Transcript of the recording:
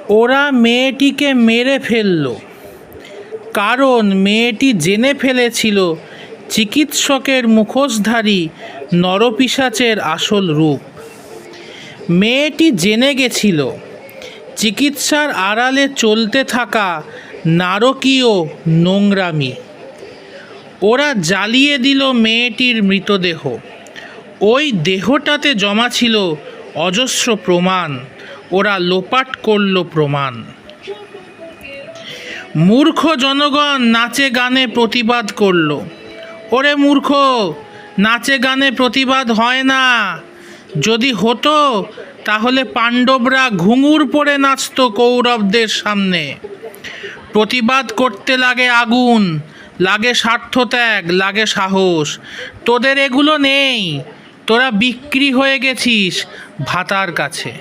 ওরা মেয়েটিকে মেরে ফেলল, কারণ মেয়েটি জেনে ফেলেছিল চিকিৎসকের মুখোশধারী নরপিশাচের আসল রূপ। মেয়েটি জেনে গেছিল চিকিৎসার আড়ালে চলতে থাকা নারকীয় নোংরামি। ওরা জ্বালিয়ে দিল মেয়েটির মৃতদেহ। ওই দেহটাতে জমা ছিল অজস্র প্রমাণ। ওরা লোপাট করল প্রমাণ। মূর্খ জনগণ নাচে গানে প্রতিবাদ করল। ওরে মূর্খ, নাচে গানে প্রতিবাদ হয় না। যদি হতো তাহলে পাণ্ডবরা ঘুঙুর পরে নাচত কৌরবদের সামনে। প্রতিবাদ করতে লাগে আগুন, লাগে স্বার্থত্যাগ, লাগে সাহস। তোদের এগুলো নেই। তোরা বিক্রি হয়ে গেছিস ভাতার কাছে।